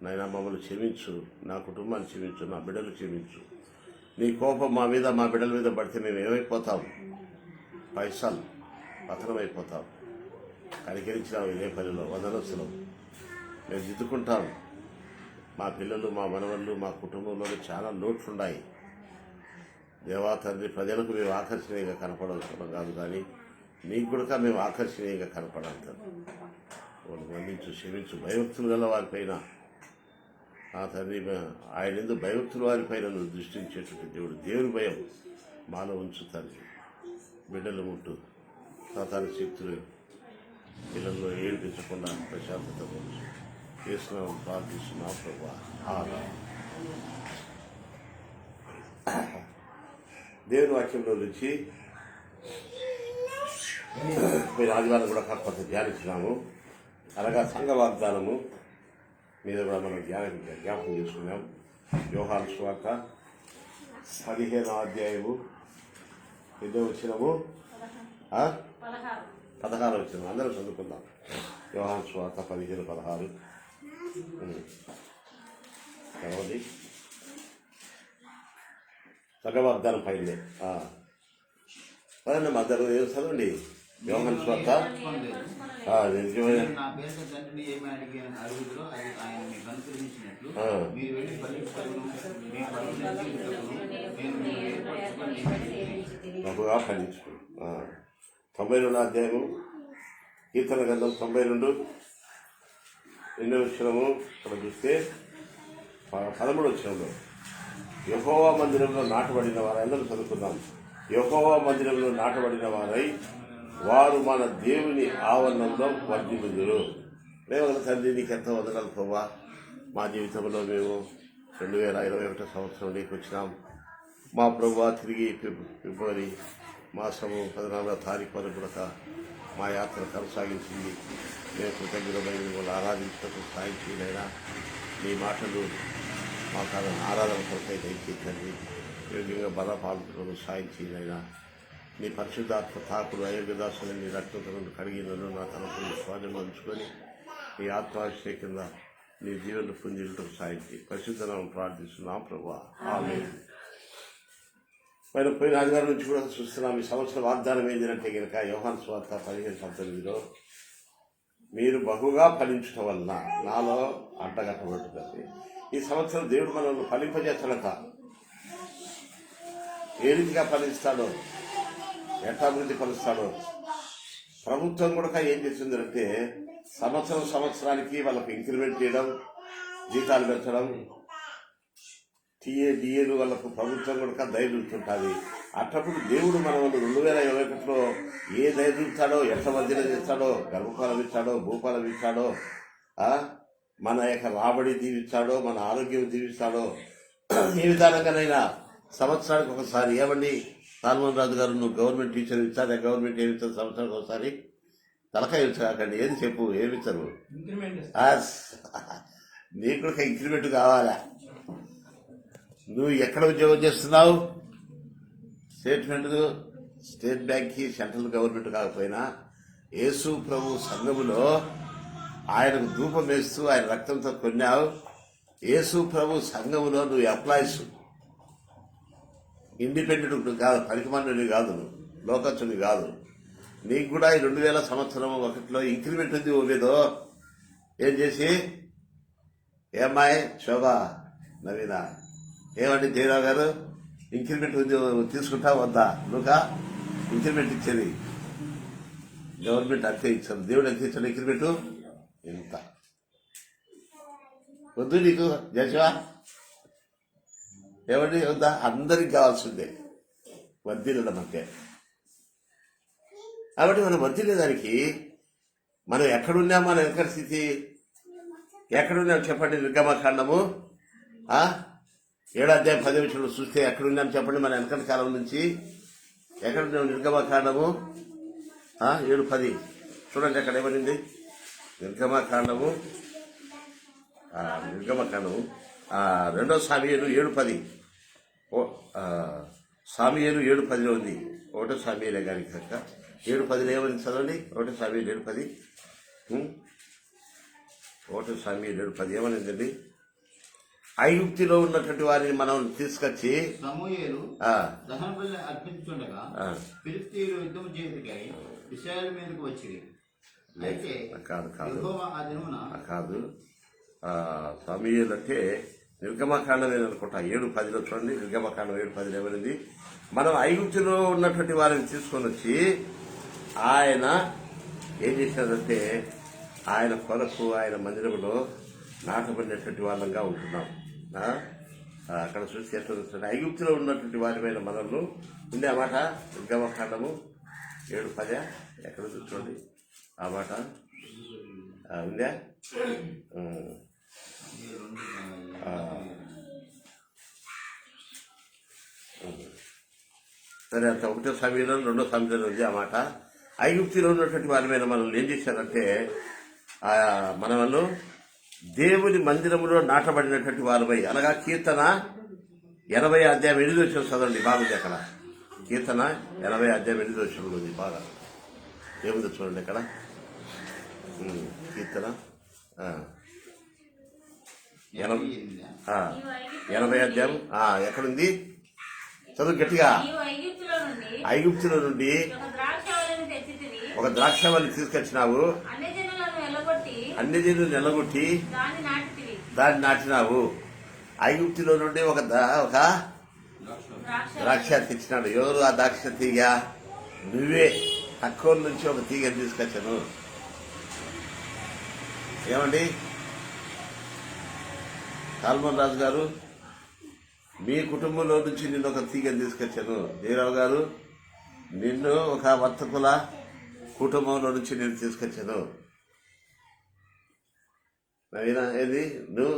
నాయనా మమ్మల్ని క్షమించు, నా కుటుంబాన్ని క్షమించు, నా బిడ్డలు క్షమించు. నీ కోపం మా మీద మా బిడ్డల మీద పడితే మేము ఏమైపోతాం? పైసలు పతనమైపోతాం. కనికరించినావు ఇదే పనిలో వందనస్తులం. మేము దిద్దుకుంటాం. మా పిల్లలు, మా మనవళ్ళు, మా కుటుంబంలో చాలా లోట్లున్నాయి. దేవా తండ్రి, ప్రజలకు మేము ఆకర్షణీయంగా కనపడవలసిన కాదు, కానీ నీకు కూడా మేము ఆకర్షణీయంగా కనపడాలి. వాళ్ళు మన్నించు, క్షమించు. భయభక్తులు గల వారిపైన ఆ తండ్రి, ఆయన ఎందుకు భయభక్తుల వారిపైన నువ్వు దృష్టించేటువంటి దేవుడు. దేవుని భయం మాలో ఉంచు తండ్రి. బిడ్డలు ముట్టు, సాతాన శక్తులు పిల్లల్లో ఏడిపించకుండా ప్రశాంతత ఉంచు. చేస్తున్నాం, ప్రార్థిస్తున్నాం ప్రభువా. దేవుని వాక్యంలో నుంచి మీరు ఆదివారం కూడా కాకపోతే ధ్యానించినాము. అనగా సంఘ వాగ్దానము మీద కూడా మనం జ్ఞాపకం చేసుకున్నాం. యోహాను సువార్త 15వ అధ్యాయము 8వ వచనము 16వ వచనం అందరం చదువుకుందాం. యోహాను సువార్త 15:16 చదవండి. సంఘ వాగ్దానం పైనే పదండి, మద్దరు చదవండి. యోహాను సువార్త బహుగా ఫలించు. 92వ అధ్యాయము కీర్తన గ్రంథం 92 2వ వచనము ఇక్కడ చూస్తే 13వ వచనంలో యెహోవా మందిరంలో నాటబడిన వారై, అందరూ చదువుకుందాం. యెహోవా మందిరంలో నాటబడిన వారై వారు మన దేవుని ఆవరణంలో వర్ధిల్లుదురు. ప్రేమగల తండ్రి, నీకు ఎంత వందనాలు ప్రభువా. మా జీవితంలో మేము 2021 సంవత్సరం నీకు వచ్చినాం. మా ప్రభువా, తిరిగి ఫిబ్రవరి మాసము 14వ తారీఖు వరకు కూడా మా యాత్ర కొనసాగించింది. మేము కృతజ్ఞతమైన మిమ్మల్ని ఆరాధించడానికి సాయం చేయలేనా. నీ మాటలు మా ఆరాధన కొరకై దయచేయండి. యోగ్యంగా బలపాలను సాయం చేయలేనా. నీ పరిశుద్ధాత్మ తాకుడు అయోగ్యదాసుని నీ రక్తంతో కడిగినను నా తనకు స్వాధీనం ఉంచుకొని నీ ఆత్మాభిషేకంగా నీ జీవన పుంజులతో సాయం చేయి. పరిశుద్ధనామం ప్రార్థిస్తున్నాం ప్రభువా, ఆమేన్. పోయిన ఆదివారం నుంచి కూడా చూస్తున్నాం. ఈ సంవత్సరం వాగ్దానం ఏంటంటే కనుక యోహాను సువార్త 15:19 మీరు బహుగా ఫలించడం వలన నాలో అంటగట్టబడుతుంది. ఈ సంవత్సరం దేవుడు మనల్ని ఫలింపజేస్తాడట. ఏ రీతిగా ఫలిస్తాడో, ఎట్లా అభివృద్ధి పరుస్తాడో. ప్రభుత్వం కూడా ఏం చేస్తుందంటే సంవత్సరానికి వాళ్ళకు ఇంక్రిమెంట్ చేయడం, జీతాలు పెంచడం, డిఏలు వాళ్ళకు ప్రభుత్వం కూడా దయచూస్తుంటుంది. అట్టప్పుడు దేవుడు మనం 2021లో ఏ దయచూస్తాడో, ఎట్లా వర్ధన చేస్తాడో, గర్భఫలం ఇస్తాడో, భూఫలం ఇస్తాడో, మన యొక్క రాబడి దీవిస్తాడో, మన ఆరోగ్యం దీవిస్తాడో, ఏ విధానంగానైనా సంవత్సరానికి ఒకసారి. ఏమండి సాల్మన్ రాజు గారు, నువ్వు గవర్నమెంట్ టీచర్ ఇస్తారా? గవర్నమెంట్ ఏమి ఇస్తారు సంవత్సరానికి ఒకసారి? తలకాయ ఇచ్చాకండి. ఏది చెప్పు, ఏమి ఇస్తారు? నీకు కూడా ఇంక్రిమెంట్ కావాలా? నువ్వు ఎక్కడ ఉద్యోగం చేస్తున్నావు? స్టేట్ బ్యాంక్కి, సెంట్రల్ గవర్నమెంట్ కాకపోయినా యేసు ప్రభు సంఘములో ఆయనకు ధూపం వేస్తూ ఆయన రక్తంతో కొన్నావు. యేసు ప్రభు సంఘములో నువ్వు ఎంప్లాయీస్, ఇండిపెండెంట్ కాదు, పనికిమానుని కాదు, లోకస్తుని కాదు. నీకు కూడా ఈ 2001లో ఇంక్రిమెంట్ ఉంది. ఓవేదో ఏం చేసి ఏమ్మాయి శోభా నవీన, ఏమండి జయరావు గారు, ఇంక్రిమెంట్ ఉంది, తీసుకుంటా వద్దా? నువ్వుగా ఇంక్రిమెంట్ ఇచ్చేది గవర్నమెంట్ అంతే ఇచ్చారు. దేవుడు ఎంత ఇచ్చాడు ఇంక్రిమెంట్? ఇంత వద్దు నీకు జశవా, ఏమండి వద్దా? అందరికి కావాల్సిందే వర్ధిల్లడం అంతే. కాబట్టి మనం వర్ధిల్లేదానికి మనం ఎక్కడున్నాం? మన వెనక స్థితి ఎక్కడున్నాం చెప్పండి. నిర్గమకాండము 7వ అధ్యాయం 10వ వచనంలో చూస్తే ఎక్కడున్నాం చెప్పండి. మన వెనకటి కాలం నుంచి ఎక్కడున్నాం? నిర్గమకాండము 7:10 చూడండి. అక్కడ ఏమనింది? నిర్గమకాండము 2వ సామూయేలు 7:10. సామూయేలు 7:10లో ఉంది. 1వ సామూయేలే గారికి కనుక 7:10 ఏమని చదవండి. 1వ సామూయేలు 7:10 ఏమనిందండి? ఐగుప్తిలో ఉన్నటువంటి వారిని మనం తీసుకొచ్చి సమూయేలు ఆ, దహన బలి అర్పించుండగా ఆ, ఫిలిష్తీయులు యుద్ధం చేయటకై ఇశ్రాయేలు మీదకు వచ్చి అయితే కాదు కాదు యెహోవా ఆ దినమున కాదు సమీయులు అంటే నిర్గమకాండం అనుకుంటా 7:10 చూడండి. నిర్గమకాండం 7:10 ఏమైంది? మనం ఐగుప్తులో ఉన్నటువంటి వారిని తీసుకొని వచ్చి ఆయన ఏం చేశారంటే ఆయన కొరకు ఆయన మందిరంలో నాటబడినటువంటి వాళ్ళంగా ఉంటున్నాం. అక్కడ చూసి ఎట్లా ఐగుప్తులో ఉన్నటువంటి వారిమైన మనల్ని ఉండే ఆ మాట నిర్గమకాండము 7:10 ఎక్కడ చూసుకోండి ఆ మాట ఉందా? సరే అంత 1వ సమయంలో 2వ సమయంలో ఉంది ఆ మాట. ఐగుప్తిలో ఉన్నటువంటి వారి మీద మనల్ని ఏం చేశారంటే మనల్ని దేవుని మందిరంలో నాటబడినటువంటి వారిపై అనగా కీర్తన 80 అధ్యాయం 8 వచ్చిన చదవండి బాగుంది. అక్కడ కీర్తన 80 అధ్యాయం 8 వచ్చిన ఉంది బాగా ఏముంది చూడండి అక్కడ కీర్తన 80 అధ్యాయం ఎక్కడుంది? చదువు గట్టిగా. ఐగుప్తుల నుండి ఒక ద్రాక్షవల్లిని తీసుకొచ్చినావు, అన్ని జనులను నిలగొట్టి దాన్ని నాటినావు. ఐగుప్తులో నుండి ఒక ద్రాక్ష తెచ్చినాడు. ఎవరు ఆ ద్రాక్ష తీగ? నువ్వే. తక్కువ నుంచి ఒక తీగని తీసుకొచ్చాను. ఏమండి సాల్మన్ రాజు గారు, మీ కుటుంబంలో నుంచి నిన్ను ఒక తీగని తీసుకొచ్చాను. జయరావు గారు, నిన్ను ఒక వర్తకుల కుటుంబంలో నుంచి నేను తీసుకొచ్చాను. నవీనా ఏది? నువ్వు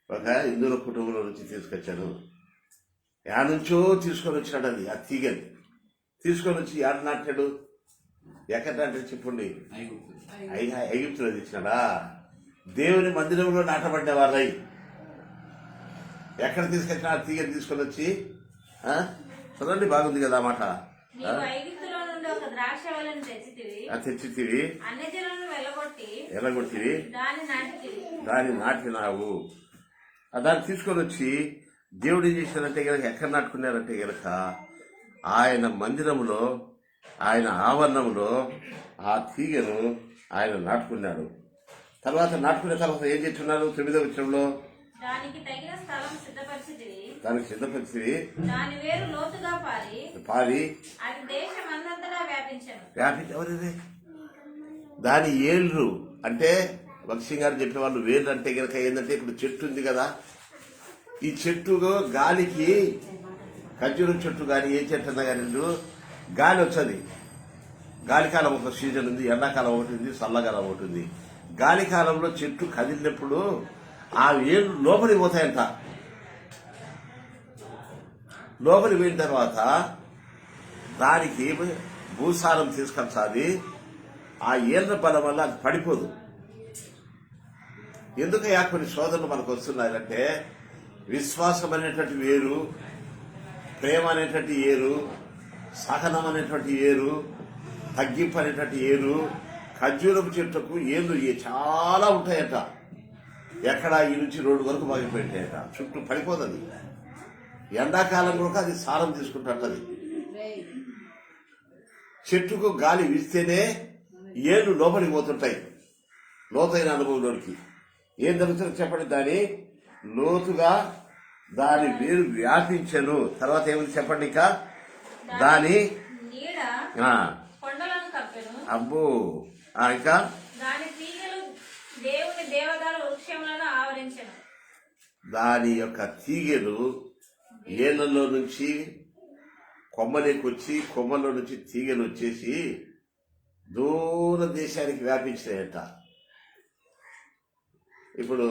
ఒక హిందువుల కుటుంబంలో నుంచి తీసుకొచ్చాను. యా నుంచో తీసుకొని వచ్చినాడు. అది ఆ తీగని తీసుకొని వచ్చి యాడ నాటాడు? ఎక్కడ నాటాడు చెప్పండి? ఐగుప్తులో తెచ్చినాడా? దేవుని మందిరంలో నాటబడ్డ వాళ్ళై ఎక్కడ తీసుకొచ్చినా ఆ తీగని తీసుకొని వచ్చి చదవండి బాగుంది కదా మాట. తెచ్చితివి, ఎలగొట్టివి, దాన్ని నాటినావు. దాన్ని తీసుకొని వచ్చి దేవుడు ఏం చేశారంటే కనుక ఎక్కడ నాటుకున్నారంటే కనుక ఆయన మందిరంలో ఆయన ఆవరణంలో ఆ తీగను ఆయన నాటుకున్నాడు. తర్వాత నాటుకున్న తర్వాత ఏం చేస్తున్నారు? 9వ వచనంలో దానికి సిద్ధపరిచి పారి వ్యాపించవలే. దాని ఏళ్ళు అంటే భక్సింగ్ గారు చెప్పేవాళ్ళు వేళ్ళు అంటే కనుక ఏంటంటే ఇప్పుడు చెట్టు ఉంది కదా, ఈ చెట్టు గాలికి ఖర్జూరం చెట్టు కానీ ఏ చెట్టు అన్నా కానీ గాలి వచ్చేది. గాలికాలం ఒక సీజన్ ఉంది, ఎండాకాలం ఒకటి ఉంది, చల్లకాలం ఒకటి ఉంది. గాలికాలంలో చెట్టు కదిలినప్పుడు ఆ ఏళ్ళు లోపలికి పోతాయంట. లోపలికి పోయిన తర్వాత దానికి భూసారం తీసుకొచ్చాలి. ఆ ఏళ్ళ బలం వల్ల అది పడిపోదు. ఎందుకయ్యా కొన్ని శోధనలు మనకు వస్తున్నాయంటే విశ్వాసం అనేటువంటి వేరు, ప్రేమ అనేటువంటి ఏరు, సహనం అనేటువంటి ఏరు, తగ్గింపు అనేటువంటి ఏరు. ఖర్జూరపు చెట్టుకు ఏళ్ళు చాలా ఉంటాయట. ఎక్కడ ఈ నుంచి రోడ్డు వరకు బాగిపోయింటాయట. చుట్టూ పడిపోతుంది. ఎండాకాలం కూడా అది సారం తీసుకుంటుంటది. చెట్టుకు గాలి వీస్తేనే ఏళ్ళు లోపలికి పోతుంటాయి. లోతైన అనుభవంలోనికి ఏం జరుగుతుందో చెప్పండి. దాని లోతుగా దాని వేరు వ్యాపించను. తర్వాత ఏమిటి చెప్పండి? ఇంకా దాని అబ్బో ఇంకా దాని యొక్క తీగలు ఏళ్లలో నుంచి కొమ్మలోకి వచ్చి కొమ్మలో నుంచి తీగలు వచ్చేసి దూర దేశానికి వ్యాపించినాయట. ఇప్పుడు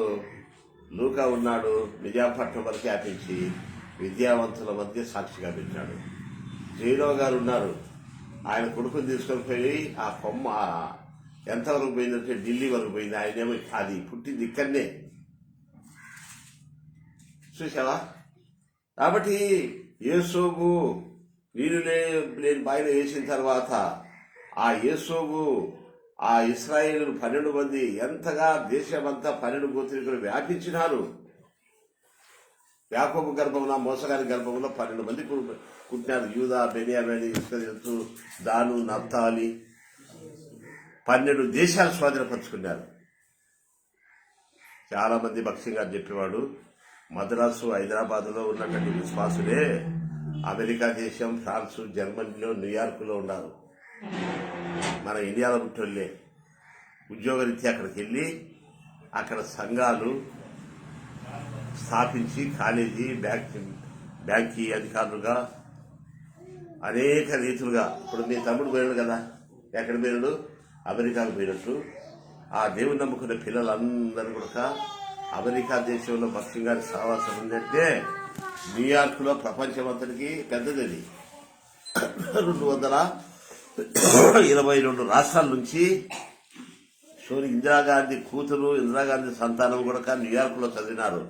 లూకా ఉన్నాడు, నిజాంపట్నం వరకు వ్యాపించి విద్యావంతుల మధ్య సాక్షిగా పెట్టాడు. జయరావు గారు ఉన్నారు, ఆయన కొడుకుని తీసుకొని పోయి ఆ కొమ్మ ఎంతవరకు పోయిందంటే ఢిల్లీ వరకు పోయింది. ఆయనేమో అది పుట్టింది ఇక్కడనే. చూసావా? కాబట్టి యేసోబు నీరు లేని బాయిలో వేసిన తర్వాత ఆ యేసోబు ఆ ఇశ్రాయేలు 12 మంది ఎంతగా దేశమంతా 12 గోత్రికులు వ్యాపించినారు. యాకోబు గర్భంలో మోసగారి గర్భంలో 12 మంది పుట్టినారు. యూదా, బెన్యామీను, ఇశ్రాయేలు, దాను, నఫ్తాలి. 12 దేశాలు స్వాధీనపరుచుకున్నారు. చాలా మంది భక్సింగ్ గారు చెప్పేవాడు, మద్రాసు, హైదరాబాద్లో ఉన్నటువంటి విశ్వాసులే అమెరికా దేశం, ఫ్రాన్సు, జర్మనీలో, న్యూయార్క్లో ఉన్నారు. మన ఇండియాలో పుట్టోళ్ళే ఉద్యోగరీత్యా అక్కడికి వెళ్ళి అక్కడ సంఘాలు స్థాపించి కాలేజీ, బ్యాంకీ అధికారులుగా అనేక రీతులుగా. ఇప్పుడు మీ తమ్ముడు పోయాడు కదా, ఎక్కడ పోయాడు? అమెరికాకు పోయినట్టు ఆ దేవుని నమ్ముకునే పిల్లలందరూ కూడా అమెరికా దేశంలో భక్సింగ్ గారి సహవాసం ఉందంటే న్యూయార్క్లో ప్రపంచమంతటికి పెద్దది. 222 రాష్ట్రాల నుంచి ఇందిరాగాంధీ కూతురు, ఇందిరాగాంధీ సంతానం కూడా న్యూయార్క్లో చదివినారు.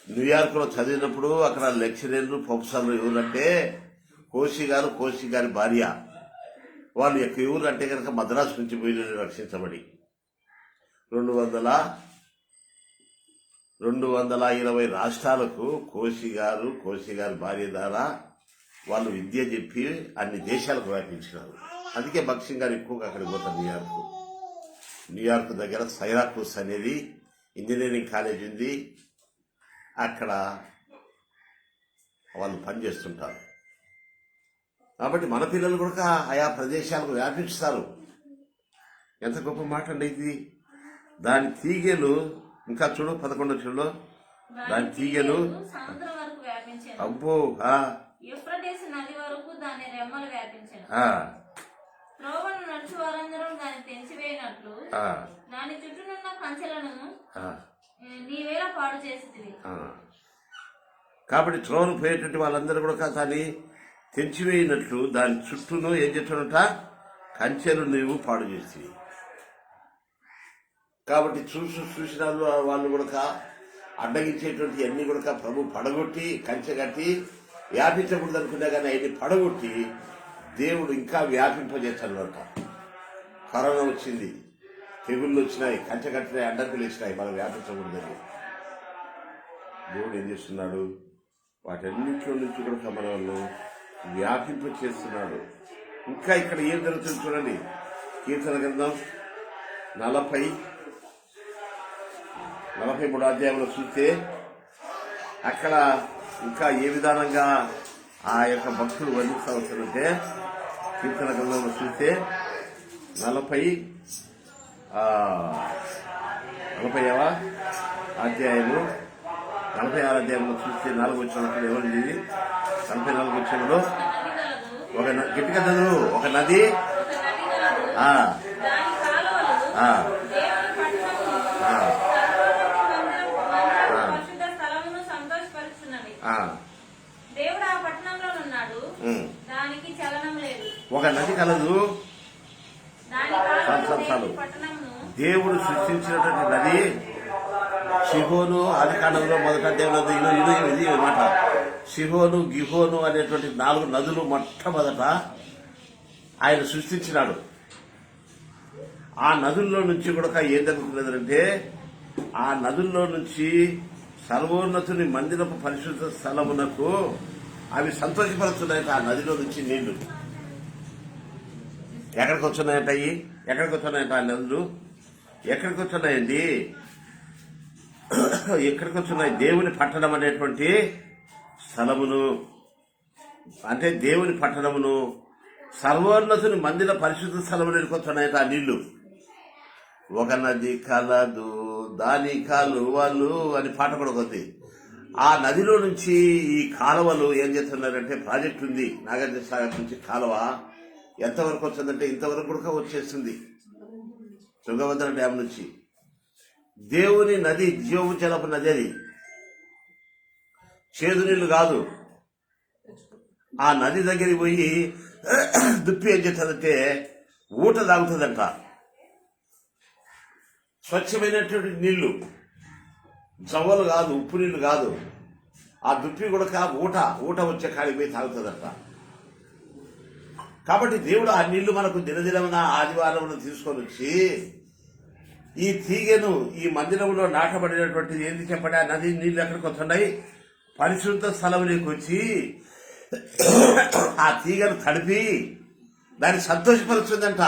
న్యూయార్క్లో చదివినప్పుడు అక్కడ లెక్చరర్లు, ప్రొఫెసర్లు ఎవరంటే కోశీ గారి భార్య. వాళ్ళు ఎవరు అంటే కనుక మద్రాసు నుంచి పోయి రక్షించబడి 220 రాష్ట్రాలకు కోశీ గారి భార్య ద్వారా వాళ్ళు విద్య చెప్పి అన్ని దేశాలకు వ్యాపించినారు. అందుకే భక్సింగ్ గారు ఎక్కువగా అక్కడికి పోతారు. న్యూయార్క్ దగ్గర సైరాకూస్ అనేది ఇంజనీరింగ్ కాలేజ్ ఉంది. అక్కడ వాళ్ళు పనిచేస్తుంటారు. కాబట్టి మన పిల్లలు కూడా ఆయా ప్రదేశాలకు వ్యాపించుతారు. ఎంత గొప్ప మాట అండి ఇది. దాని తీగెలు ఇంకా చూడు 11వ వచనంలో దాని తీగెలు అబ్బో యూఫ్రటీసు నది వరకు దాని రెమ్మలు వ్యాపించెను. త్రోవను నడుచు వారందరూ దాన్ని తెంచివేయనట్లు దాని చుట్టూనున్న కంచెలను నీవేలా పాడు చేసితివి. కాబట్టి త్రోవను పోయేటువంటి వాళ్ళందరూ కూడా దాన్ని తెంచివేయినట్లు దాని చుట్టూను ఏం చేస్తున్నట కంచెలు నీవు పాడు చేసి. కాబట్టి చూసిన వాళ్ళు కూడా అడ్డగించేటువంటి అన్ని కూడా ప్రభు పడగొట్టి కంచె కట్టి వ్యాపించకూడదు అనుకున్నా కానీ అవన్నీ పడగొట్టి దేవుడు ఇంకా వ్యాపింపజేస్తాడట. కరోనా వచ్చింది, తెగుళ్ళు వచ్చినాయి, కంచె కట్టినాయి, అడ్డంకులు వచ్చినాయి, మనం వ్యాపించకూడదని దేవుడు ఏం చేస్తున్నాడు? వాటన్నింటిలో నుంచి కూడా మనల్ని వ్యాపింప చేస్తున్నాడు. ఇంకా ఇక్కడ ఏం జరుగుతుంది చూడండి. కీర్తన గ్రంథం 43వ అధ్యాయంలో చూస్తే అక్కడ ఇంకా ఏ విధానంగా ఆ యొక్క భక్తులు వర్ణిస్తూ వస్తారంటే కీర్తన గ్రంథంలో చూస్తే 46వ అధ్యాయము 46వ అధ్యాయంలో చూస్తే 4వ వచనంలో ఏమంది? 44వ వచనంలో ఒక గట్టిగా చదువు. ఒక నది ఒక నది కలదు. దేవుడు సృష్టించినటువంటి నది షిహోను ఆదికాండంలో మొదట ఇది మాట. షిహోను, గిహోను అనేటువంటి 4 నదులు మొట్టమొదట ఆయన సృష్టించినాడు. ఆ నదుల్లో నుంచి కూడా ఏం జరుగుతున్నదంటే ఆ నదుల్లో నుంచి సర్వోన్నతుని మందిరపు పరిశుద్ధ స్థలమునకు అవి సంతోషపరుస్తున్నాయట. ఆ నదిలో నుంచి నీళ్లు ఎక్కడికి వస్తున్నాయట? ఎక్కడికి వస్తున్నాయట? ఆ నదులు ఎక్కడికి వస్తున్నాయండి? ఎక్కడికి వస్తున్నాయి? దేవుని పట్టణం అనేటువంటి స్థలమును, అంటే దేవుని పట్టణమును, సర్వోన్నతుని మందిర పరిశుద్ధ స్థలమును వస్తున్నాయట ఆ నీళ్లు. ఒక నది కలదు దాని కాలువలు అని పాట కూడా కొద్ది. ఆ నదిలో నుంచి ఈ కాలువలు ఏం చేస్తున్నారంటే ప్రాజెక్ట్ ఉంది నాగార్జున సాగర్ నుంచి కాలువ ఎంతవరకు వచ్చిందంటే ఇంతవరకు కూడా వచ్చేస్తుంది. తుంగభద్ర డ్యామ్ నుంచి దేవుని నది, జీవజలపు నది. అది చేదు నీళ్లు కాదు. ఆ నది దగ్గరికి పోయి దుప్పి ఏం చేస్తుందంటే ఊట తాగుతుందంట. స్వచ్ఛమైనటువంటి నీళ్లు, జవ్వలు కాదు, ఉప్పు నీళ్లు కాదు. ఆ దుప్పి కూడా ఊట వచ్చే కాడికి పోయి తాగుతుందంట. కాబట్టి దేవుడు ఆ నీళ్లు మనకు దినదినమున ఆదివారం తీసుకొని వచ్చి ఈ తీగెను ఈ మందిరంలో నాటబడినటువంటిది ఏంది చెప్పండి? ఆ నది నీళ్లు ఎక్కడికి వస్తున్నాయి? పరిశుద్ధ స్థలంలోకి వచ్చి ఆ తీగను తడిపి దాన్ని సంతోషపరుస్తుందంట.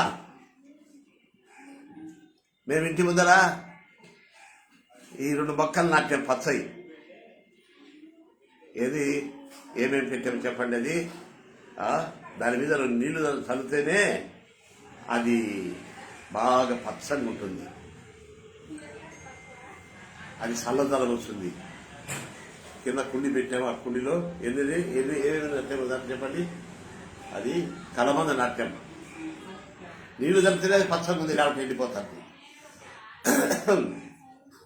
మేము ఇంటి ముందర ఈ 2 మొక్కలు నాట్యం పచ్చయి. ఏది ఏమేమి పెట్టాము చెప్పండి. అది దాని మీద 2 నీళ్లు చల్లితేనే అది బాగా పచ్చగా ఉంటుంది, అది చల్లదనం వస్తుంది. కింద కుండి పెట్టాము, ఆ కుండిలో ఏమేమి నాట్యం దాన్ని చెప్పండి. అది కలమంద నాట్యం. నీళ్లు చల్లితేనే అది పచ్చగా ఉంది, కాబట్టి ఎండిపోతుంది.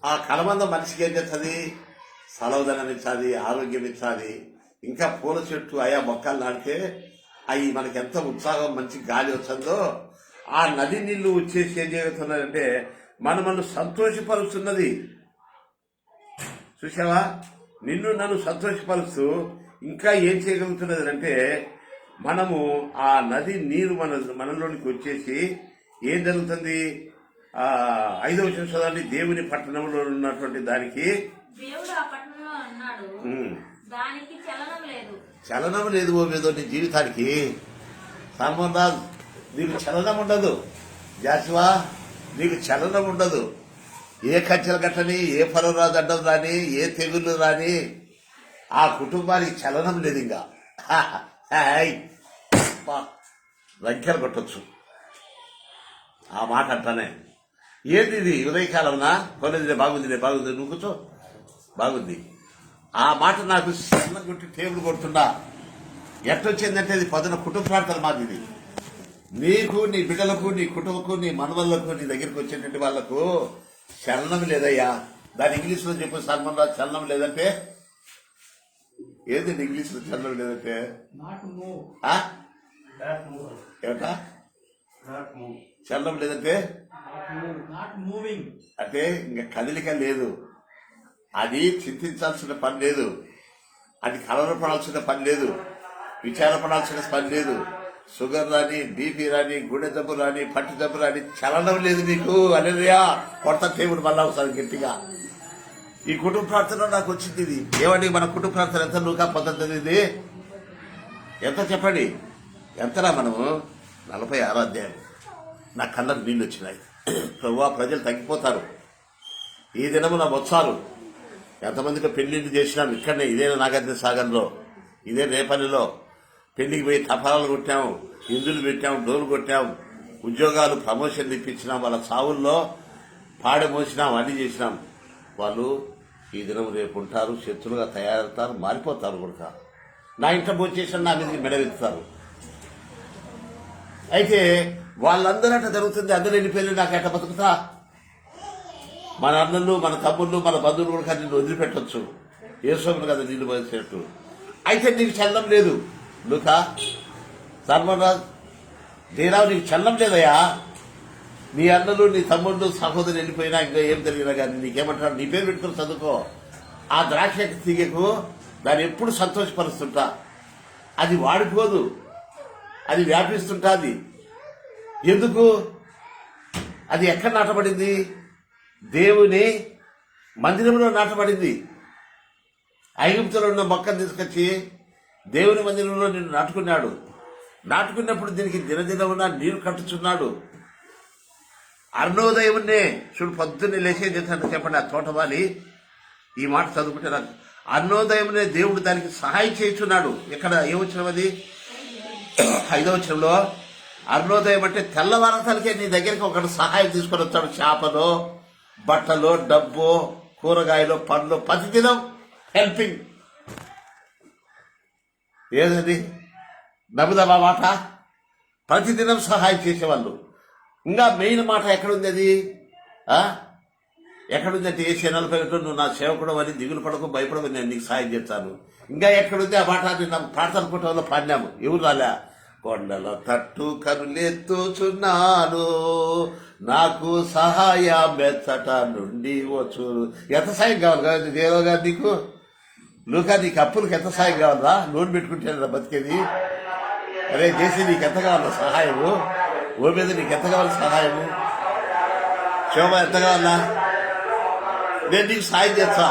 ఆ కలమంద మనిషికి ఏం చేస్తుంది? సలవదనం ఇచ్చాది, ఆరోగ్యం ఇచ్చాది. ఇంకా పూల చెట్టు ఆయా మొక్కలు నాటితే అవి మనకి ఎంత ఉత్సాహం, మంచి గాలి వస్తుందో, ఆ నది నీళ్లు వచ్చేసి ఏం చేస్తున్నారంటే మనల్ని సంతోషపరుస్తున్నది. చూసావా? నిన్ను నన్ను సంతోషపరుస్తూ ఇంకా ఏం చేయగలుగుతున్నది అంటే మనము ఆ నది నీరు మనలోనికి వచ్చేసి ఏం జరుగుతుంది? 5వ వచనం చదవండి. దేవుని పట్టణంలో ఉన్నటువంటి దానికి దేవుడు ఆ పట్టణంలో అన్నాడు, దానికి చలనం లేదు. చలనం లేదు ఏదో నీ జీవితానికి. సాల్మోన్ రాజ్, నీకు చలనం ఉండదు. జాషువా, నీకు చలనం ఉండదు. ఏ కచ్చలు కట్టని, ఏ ఫలరాజు అడ్డం రాని, ఏ తెగుళ్ళు రాని ఆ కుటుంబానికి చలనం లేదు. ఇంకా రంకెలు కొట్టచ్చు ఆ మాట అంటానే. ఏంది ఇది ఉదయకాలంనా? కొనేది బాగుంది నువ్వు కూర్చో, బాగుంది. ఆ మాట నాకు సన్న కొట్టి టేబుల్ కొడుతున్నా. ఎట్టొచ్చిందంటే ఇది పొద్దున కుటుంబ ప్రార్థన మాది. ఇది నీకు, నీ బిడ్డలకు, నీ కుటుంబకు, నీ మనవళ్లకు, నీ దగ్గరికి వచ్చేటువంటి వాళ్లకు చలనం లేదయ్యా. దాని ఇంగ్లీష్లో చెప్పు సల్మాన్ రాజు. చలనం లేదంటే ఏంది? ఇంగ్లీష్లో చలనం లేదంటే ఏమిటా? చలనం లేదంటే అంటే ఇంకా కదలిక లేదు. అది చింతించాల్సిన పని లేదు, అది కలవరపడాల్సిన పని లేదు, విచారపడాల్సిన పని లేదు. షుగర్ రాని, బీపీ రాని, గుండె జబ్బు రాని, పట్టు జబ్బు రాని చలనం లేదు నీకు. అలేరియా కొత్త టేబుల్ మళ్ళా ఒకసారి గట్టిగా. ఈ కుటుంబ ప్రార్థన నాకు వచ్చింది. ఇది ఏమండి మన కుటుంబ ప్రార్థన ఎంత నూకా పద్ధతి ఇది ఎంత చెప్పండి? ఎంతరా మనము? 46వ అధ్యాయం. నా కళ్ళకు నీళ్ళు వచ్చినాయి. ప్రభువా, ప్రజలు తగ్గిపోతారు. ఈ దినము నా వచ్చారు. ఎంతమందికి పెళ్లిళ్ళు చేసినాం ఇక్కడనే, ఇదే నాగార్జున సాగర్లో, ఇదే రేపల్లిలో. పెళ్లికి పోయి తపాలాలు కొట్టాము, ఇందులు పెట్టాము, డోలు కొట్టాము, ఉద్యోగాలు ప్రమోషన్లు ఇప్పించినాం, వాళ్ళ సావుల్లో పాడె మోసినాం, అన్ని చేసినాం. వాళ్ళు ఈ దినం రేపు ఉంటారు, శత్రులుగా తయారవుతారు, మారిపోతారు కూడా. నా ఇంట్లో భోజేసిన నా మీదకి మెడవెత్తుతారు. అయితే వాళ్ళందరూ అట్లా జరుగుతుంది. అందరూ వెళ్ళిపోయి నాకు ఎట్లా బతుకుతా? మన అన్నలు, మన తమ్ముళ్ళు, మన బంధువులు కూడా నిన్ను వదిలిపెట్టచ్చు. ఏసోములు కదా నీళ్లు పోసేట్టు. అయితే నీకు చల్లం లేదు. లూకా, సల్మాన్ రాజ్, దేరావు, నీకు చల్లం లేదయ్యా. నీ అన్నలు, నీ తమ్ముళ్ళు, సహోదరులు వెళ్ళిపోయినా ఇంకా ఏం జరిగినా కానీ నీకేమంటారు? నీ పేరు పెట్టుకుని చదువుకో. ఆ ద్రాక్ష తీగకు దాన్ని ఎప్పుడు సంతోషపరుస్తుంటా. అది వాడిపోదు, అది వ్యాపిస్తుంటుంది. ఎందుకు? అది ఎక్కడ నాటబడింది? దేవుని మందిరంలో నాటబడింది. ఐగుప్తులో ఉన్న మొక్కను తీసుకొచ్చి దేవుని మందిరంలో నిన్ను నాటుకున్నాడు. నాటుకున్నప్పుడు దీనికి దినదినమున నీరు కట్టుచున్నాడు. అరుణోదయమునే చూడు, పొద్దున్నే లేచే చేస్తాను చెప్పండి. ఆ తోటవాలి ఈ మాట చదువుకుంటే నాకు అరుణోదయమునే దేవుడు దానికి సహాయం చేస్తున్నాడు. ఎక్కడ ఏమొచ్చినాం? అది 5వ వచనంలో. అరుణోదయం అంటే తెల్లవారతలకే నీ దగ్గరికి ఒకటి సహాయం తీసుకొని వస్తాడు. చేపలో, బట్టలో, డబ్బు, కూరగాయలు, పండ్లు, ప్రతిదినం హెల్పింగ్. ఏదండి నమ్ముదామా మాట? ప్రతిదినం సహాయం చేసేవాళ్ళు. ఇంకా మెయిన్ మాట ఎక్కడుంది? అది ఎక్కడుంది అంటే ఏసీ 40 నువ్వు నా సేవకుడు అని దిగులు పడకు, భయపడకు, నేను నీకు సహాయం చేస్తాను. ఇంకా ఎక్కడుంది ఆ మాట? నా ప్రార్థన కూటంలో పాడినాము. ఎవరు రాలే? కొండల తట్టు కరులెత్తుచున్నాను, నాకు సహాయం మెచ్చట నుండి వచ్చు. ఎంత సాయం కావాలి కదా దేవో గారు నీకు? లూకా, నీకు అప్పులకు ఎంత సాయం కావాలా? లోన్ పెట్టుకుంటే బతికేది. అరే చేసి నీకు ఎంత కావాలా సహాయము? ఓ మీద నీకు ఎంత కావాలి సహాయము? శోభ ఎంత కావాలా? నేను నీకు సాయం చేస్తా.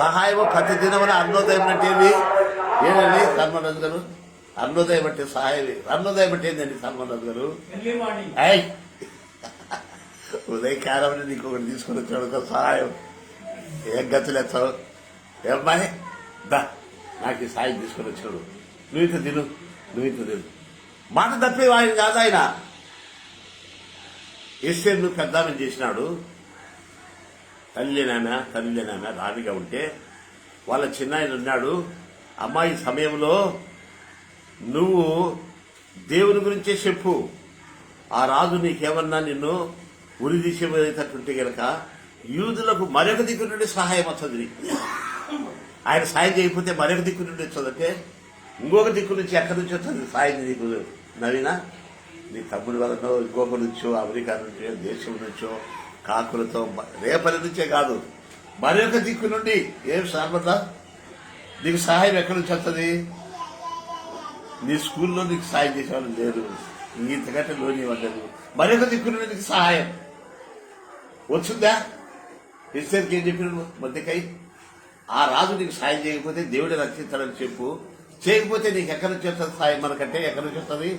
సహాయము ప్రతి దినమున అరుణోదయం అంటే ఏదండి సన్మరాజు గారు? అరుణోదయం అంటే సహాయం. అరుణోదయం అంటే ఏంటండి సన్మరాజు గారు? అయ్ ఉదయకాలం నీకు ఒకటి తీసుకొని వచ్చాడు ఒక సహాయం. ఏం గతులేస్తావు ఏమ్మాయి? దా నాకు ఈ సాయం తీసుకొని వచ్చాడు, నువ్వు ఇంత తిను, నువ్వు ఇంత తిను. మాట తప్పే ఆయన కాదు. ఆయన ఎస్సేను పెద్దామని చేసినాడు. తల్లిలేనామె రాణిగా ఉంటే వాళ్ళ చిన్నాయన ఉన్నాడు, అమ్మాయి సమయంలో నువ్వు దేవుని గురించే చెప్పు, ఆ రాజు నీకేమన్నా నిన్ను ఉరి తీసేటట్టుంటే గనక యూదులకు మరొక దిక్కు నుండి సహాయం వస్తుంది. ఆయన సాయం చేయకపోతే మరొక దిక్కు నుండి వస్తుందంటే ఇంకొక దిక్కు నుంచి ఎక్కడి నుంచి వస్తుంది సాయం నీకు? నవీనా, నీ తమ్ముడి వలనో ఇంకొక నుంచో అమెరికా నుంచో దేశం నుంచో కాకులతో రేపటి నుంచే కాదు మరొక దిక్కు నుండి. ఏం సర్వదా నీకు సహాయం ఎక్కడి నుంచి వస్తుంది? నీ స్కూల్లో నీకు సహాయం చేసేవాళ్ళు లేరు, ఇంతకంటే లోని వాళ్ళు మరొక దిక్కు నుండి నీకు సహాయం వచ్చిందా? ఇస్తేకి ఏం చెప్పినాడు మధ్యకై? ఆ రాజు నీకు సాయం చేయకపోతే దేవుడే రక్షిస్తాడని చెప్పు, చేయకపోతే నీకు ఎక్కడి నుంచి వస్తుంది సాయం? మనకంటే ఎక్కడి నుంచి వస్తుంది?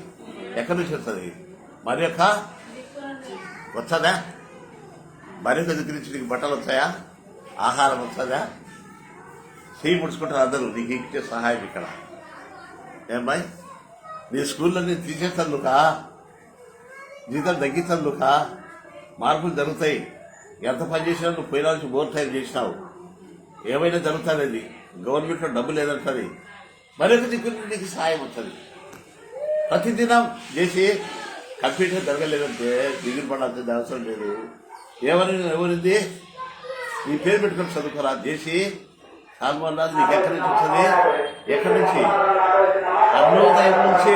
ఎక్కడి నుంచి వస్తుంది? మరొక వచ్చదా? మరొక దగ్గర నుంచి నీకు బట్టలు వస్తాయా? ఆహారం వస్తుందా? చేయి ముడుచుకుంటారు అందరూ, నీకు ఇచ్చే సహాయం ఇక్కడ. ఏమ్మాయి, నీ స్కూల్లో నేను తీసేస్తాను లుకా, జీతం తగ్గిస్తాను లుకా, మార్పులు జరుగుతాయి. ఎంత పని చేసినా నువ్వు పోయిన నుంచి ఓవర్ టైం చేసినావు, ఏమైనా జరుగుతుంది. గవర్నమెంట్లో డబ్బు లేదంటుంది, మరొక దిక్కు నీకు సహాయం వస్తుంది. ప్రతిదినం చేసి కంప్యూటర్ జరగలేదంటే దిగులు పడాల్సిన అవసరం లేదు. ఎవరింది నీ పేరు పెట్టుకొని చదువుకోరా చేసి సాల్మోన్ రాజు నీకు ఎక్కడి నుంచి వస్తుంది? ఎక్కడి నుంచి? అరుణోదయం నుంచి.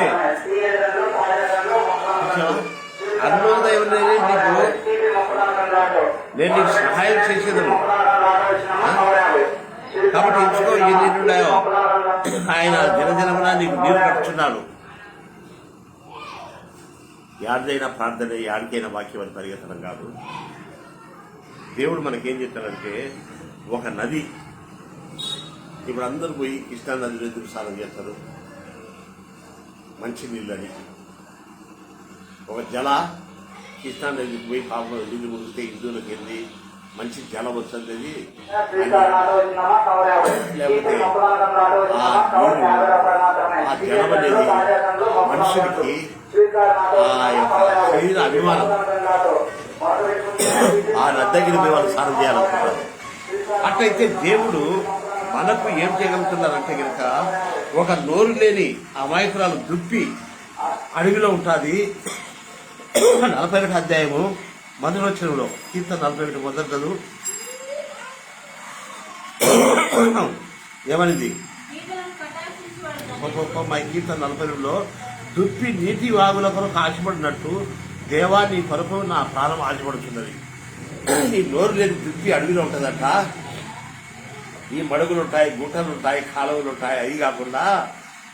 అరుణోదయం అనేది నేను నీకు సహాయం చేసేదాను కాబట్టి ఇంచుకో ఏ నీళ్ళున్నాయో ఆయన దినదినమున నీకు నీరు కట్టుచున్నాడు. యాడిదైనా ప్రార్థన, యాడికైనా వాక్యం అని పరిగెత్తడం కాదు. దేవుడు మనకేం చెప్తాడంటే ఒక నది. ఇప్పుడు అందరూ పోయి కృష్ణా నదిలో ఎందుకు స్నానం చేస్తారు? మంచి నీళ్ళని. ఒక జల కృష్ణా నదికి పోయి పాపం నీళ్ళు ముగిస్తే హిందువులకు వెళ్ళి మంచి జలం వస్తుంది. లేకపోతే ఆ జలం అనేది మనుషులకి ఆ యొక్క శరీర అభిమానం. ఆ నద్దగిరి మీద వాళ్ళు స్నానం చేయాలనుకుంటారు. అట్లయితే దేవుడు మనకు ఏం చేయగలుగుతున్నారంటే కనుక ఒక నోరు లేని అమాయకురాలు దుప్పి అడవిలో ఉంటుంది. 41 అధ్యాయము మొదటివచనంలో, కీర్తన 41 మొదటి ఏమనింది? మా కీర్తన 42లో దుప్పి నీటి వాగుల కొరకు ఆశపడినట్టు దేవా నీ కొరకు నా ప్రాణం ఆశపడుతున్నది. ఈ నోరు లేని దుప్పి అడవిలో ఉంటుందట. ఈ మడుగులు ఉంటాయి, గుట్టలు ఉంటాయి, కాలువలు ఉంటాయి. అవి కాకుండా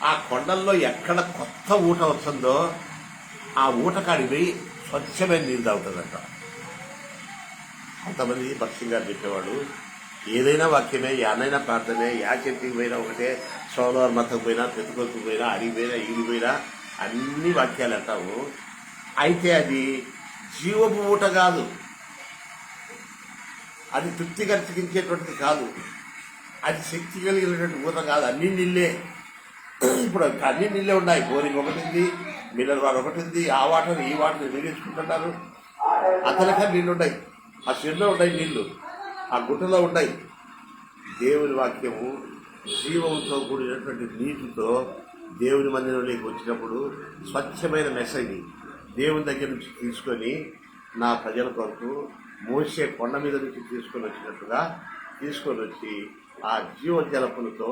ఆ కొండల్లో ఎక్కడ కొత్త ఊట వస్తుందో ఆ ఊట కాడికి పోయి స్వచ్ఛమైన నీళ్ళు తాగుతుందట. కొంతమంది భక్తి గారు చెప్పేవాడు, ఏదైనా వాక్యమే, యానైనా ప్రార్థనే, యా చెట్టుకి పోయినా ఒకటే, సోమవారం మతం పోయినా, పెతుకొలకు పోయినా, అడిగి పోయినా, ఈడి పోయినా అన్ని వాక్యాలు అంటాము. అయితే అది జీవపు ఊట కాదు, అది తృప్తి కలిగించేటువంటిది కాదు, అది శక్తి కలిగినటువంటి ఊట కాదు. అన్ని నీళ్ళే. ఇప్పుడు అన్ని నీళ్ళే ఉన్నాయి. బోరింగ్ ఒకటి ఉంది, మినరల్ వాటర్ ఒకటి ఉంది. ఆ వాటర్ ఈ వాటర్ వినియోగించుకుంటున్నారు. అతనికా నీళ్ళు ఉన్నాయి, ఆ చెరువులో ఉన్నాయి నీళ్లు, ఆ గుట్టలో ఉన్నాయి. దేవుని వాక్యము జీవంతో కూడినటువంటి నీటితో దేవుని మందిరంలోకి వచ్చినప్పుడు స్వచ్ఛమైన మెసేజ్ దేవుని దగ్గర నుంచి తీసుకొని నా ప్రజల కొరకు మోసే కొండ మీద నుంచి తీసుకొని వచ్చినట్టుగా తీసుకొని వచ్చి ఆ జీవజలపులతో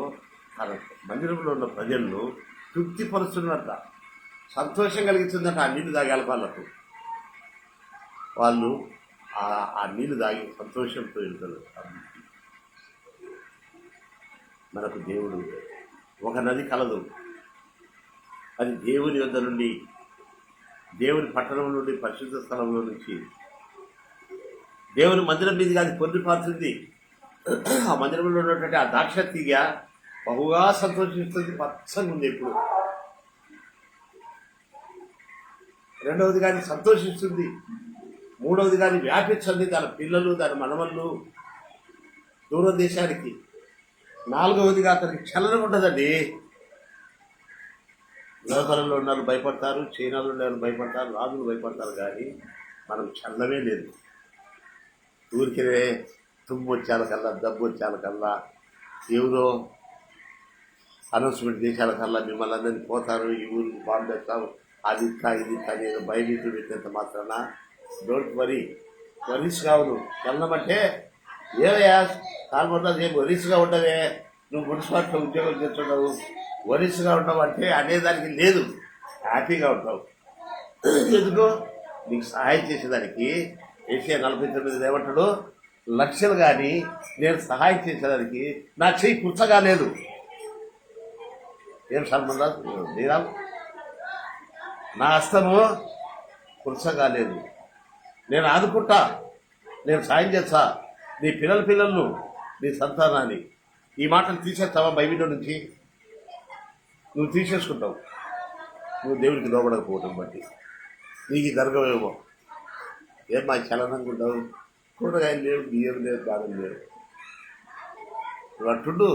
తన మందిరంలో ఉన్న ప్రజలను తృప్తిపరుస్తున్నట్ట, సంతోషం కలిగిస్తుందట. ఆ నీళ్లు తాగాలి వాళ్ళకు. వాళ్ళు ఆ నీళ్లు తాగి సంతోషంతో వెళ్తారు. మనకు దేవుడు ఒక నది కలదు. అది దేవుని వద్ద నుండి, దేవుని పట్టణం నుండి, పరిశుద్ధ స్థలంలో నుంచి దేవుని మందిరం మీదుగా అది పొందిపారుతుంది. ఆ మందిరంలో ఉన్నటువంటి ఆ ద్రాక్ష తీగ బహుగా సంతోషిస్తుంది, పచ్చగా ఉంది ఎప్పుడు. రెండవది కానీ సంతోషిస్తుంది, మూడవది కానీ వ్యాపించండి దాని పిల్లలు దాని మనవళ్ళు దూర దేశానికి. నాలుగవదిగా అతనికి చలనం ఉండదండి. లోకలలో ఉన్న వాళ్ళు భయపడతారు, చైనాలో ఉన్న వాళ్ళు భయపడతారు, రాజులు భయపడతారు, కానీ మనం చల్లమే లేదు. ఊరికే తుమ్ము వచ్చాల కల్లా, దబ్బు వచ్చాల కల్లా, ఎవరో అనౌన్స్మెంట్ దేశాల కల్లా మిమ్మల్ని అందరినీ పోతారు, ఈ ఊరికి బాంబు పెడతారు, అది ఇట్లా ఇది ఇట్లా నేను భయభీతులు పెట్టినంత మాత్రాన డోంట్ వరీస్ కావును. చల్లమంటే ఏవయ్యా కాల్పడుతుంది, ఏం వరీస్గా ఉండవే, నువ్వు మున్సిపాలిటీలో ఉద్యోగం చేస్తున్నావు, వరీస్గా ఉంటావు అంటే అనేదానికి లేదు, హ్యాపీగా ఉంటావు. ఎందుకు నీకు సహాయం చేసేదానికి ఏషియా 49 ఏమంటాడు, లక్షలు కానీ నేను సహాయం చేసేదానికి నా చెయ్యి కుర్చగా లేదు. ఏం సల్మన్ శ్రీరామ్, నా హస్తము కుర్చగా లేదు, నేను ఆదుకుంటా, నేను సాయం చేస్తా నీ పిల్లలను నీ సంతానాన్ని. ఈ మాటలు తీసేస్తావా బైబిల్లో నుంచి? నువ్వు తీసేసుకుంటావు, నువ్వు దేవుడికి లోబడకపోవటం బట్టి. నీకు జరగవేమో, ఏం మా చలనంగా ఉండవు, కూరగాయలు లేవు, బియ్యం లేవు, దానం లేవు. నువ్వు అంటుండు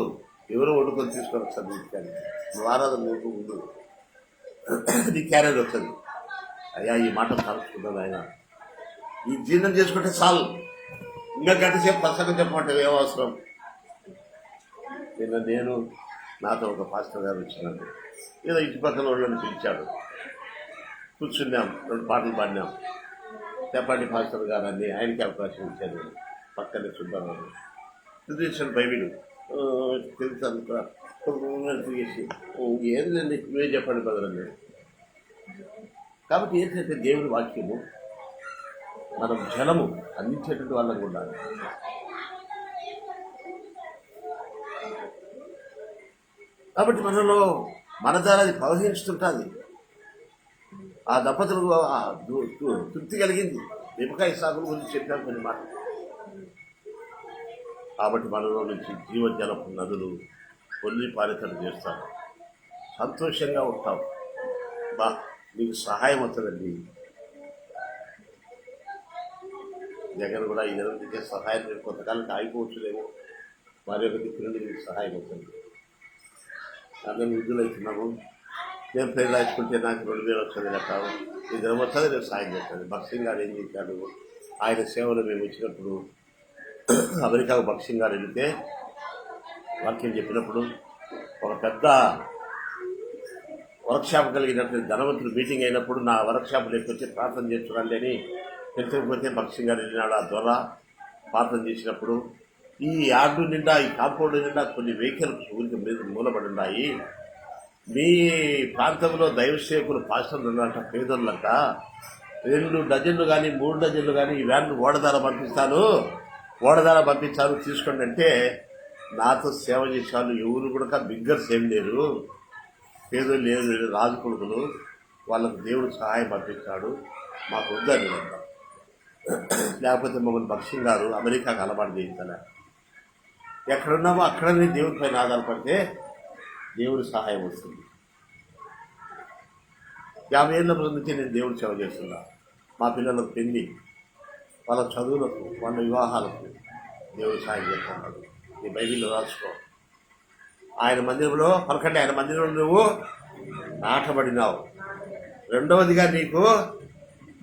ఎవరో వండుకొని తీసుకొని వస్తాను ఇంటికాని, నువ్వు ఆరాధన నీకు ఉండు, నీ క్యారేజ్ వస్తుంది. అయ్యా ఈ మాట తలుచుకుంటాను ఆయన, ఈ జీర్ణం చేసుకుంటే చాలు, ఇంకా గంట సేపు ప్రసంగం చెప్పమంటే ఏం అవసరం. నేను నాతో ఒక పాస్టర్ గారు వచ్చినాడు, ఏదో ఇంటి పక్కన వాళ్ళని పిలిచాడు, కూర్చున్నాం, 2 పాటలు పాడినాం. చెప్పండి పాస్టర్ గారు అని ఆయనకి అవకాశం ఇచ్చాను. పక్కనే సుబ్బారావు చూపించాను బైబిల్ తెలుసు చేసి, ఏది లేండి నువ్వే చెప్పండి బదులండి. కాబట్టి ఏంటంటే దేవుని వాక్యము మనం జలము అందించేటువంటి వాళ్ళకు ఉండాలి. కాబట్టి మనలో మన ద్వారా అది ప్రవహిస్తుంటుంది. ఆ దంపతులకు తృప్తి కలిగింది. నిమ్మకాయ సాగుల గురించి చెప్పాను కొన్ని మాటలు. కాబట్టి మనలో నుంచి జీవజలపు నదులు కొన్ని పారితలు చేస్తాం, సంతోషంగా ఉంటాం. బా నీకు సహాయం అవుతుందండి. జగన్ కూడా ఈ నెల సహాయం లేదు, కొంతకాలం ఆగిపోవచ్చులేమో, వారి యొక్క దిక్కు నుండి మీకు సహాయం అవుతుంది. అందరం విధులవుతున్నాము. నేను పేరు రాసుకుంటే నాకు 2000 వస్తుంది లెక్కావు, ఈ దినం వస్తుంది, నేను సాయం చేస్తాను. భక్సింగ్ గారు ఏం చేశాడు, ఆయన సేవలు మేము వచ్చినప్పుడు అమెరికాకు భక్సింగ్ గారు వెళితే వాక్యం చెప్పినప్పుడు ఒక పెద్ద వర్క్షాప్ కలిగినటువంటి ధనవంతులు మీటింగ్ అయినప్పుడు నా వర్క్షాప్లోకి వచ్చి ప్రార్థన చేస్తున్నాండి అని తెలియకపోతే భక్సింగ్ గారు వెళ్ళినాడు. ఆ ద్వారా ప్రార్థన చేసినప్పుడు ఈ యార్డు నిండా, ఈ కాంపౌండ్ నిండా కొన్ని వెహికల్స్ ఊరికి మీద మూలబడి ఉన్నాయి. మీ ప్రాంతంలో దైవ సేవకులు పాస్టర్లు ఉన్నట్ట, పేదోళ్ళంట, 2 డజన్లు కానీ 3 డజన్లు కానీ ఈ వ్యాన్లు ఓడదార పంపించాను తీసుకోండి అంటే, నాతో సేవ చేసేవాళ్ళు ఎవరు కూడా బిగ్గర్స్ ఏం లేరు, పేదోళ్ళు లేరు, రాజు కొడుకులు, వాళ్ళకు దేవుడు సహాయం పంపించాడు, మాకు వద్దని అంట. లేకపోతే మమ్మల్ని భక్సింగ్ గారు అమెరికాకు అలవాటు చేయించాలి. ఎక్కడున్నామో అక్కడనే దేవుడి పైన ఆధారపడితే దేవుడి సహాయం వస్తుంది. 50 ఏళ్ళ నుంచి నేను దేవుడు సేవ చేస్తున్నా. మా పిల్లలకు పెళ్లి, వాళ్ళ చదువులకు, వాళ్ళ వివాహాలకు దేవుడు సహాయం చేస్తున్నాడు. నీ బైబిల్లో రాసుకో. ఆయన మందిరంలో పలకండి, ఆయన మందిరంలో నువ్వు నాటబడినావు. రెండవదిగా నీకు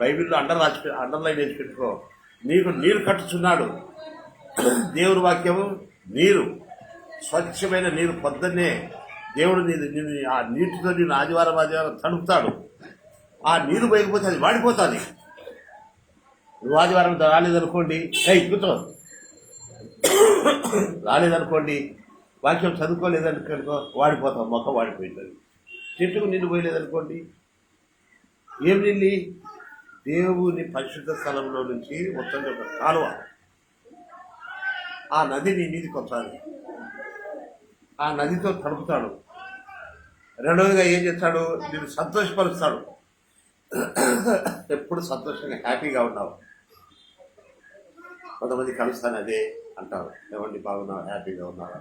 బైబిల్లో అండర్లైన్ చేసి పెట్టుకో, నీకు నీరు కట్టుచున్నాడు. దేవుడి వాక్యము నీరు, స్వచ్ఛమైన నీరు. పొద్దున్నే దేవుడు నేను ఆ నీటితో నేను ఆదివారం తడుపుతాడు. ఆ నీరు పోయకపోతే అది వాడిపోతుంది. నువ్వు ఆదివారం రాలేదనుకోండి, కూర్చో, రాలేదనుకోండి, వాక్యం చదువుకోలేదనుకో, వాడిపోతాం, మొక్క వాడిపోతుంది. చెట్టుకు నీళ్ళు పోయలేదనుకోండి, ఏం నీళ్ళు? దేవుని పరిశుద్ధ స్థలంలో నుంచి వస్తుంది ఒక కాలువ, ఆ నది నీ మీదకి వస్తుంది, ఆ నదితో తడుపుతాడు. రెండవదిగా ఏం చేస్తాడు, నేను సంతోషపరుస్తాడు. ఎప్పుడు సంతోషంగా హ్యాపీగా ఉన్నావు. కొంతమంది కలుస్తాను అదే అంటారు, ఏమండి బాగున్నావు, హ్యాపీగా ఉన్నారా.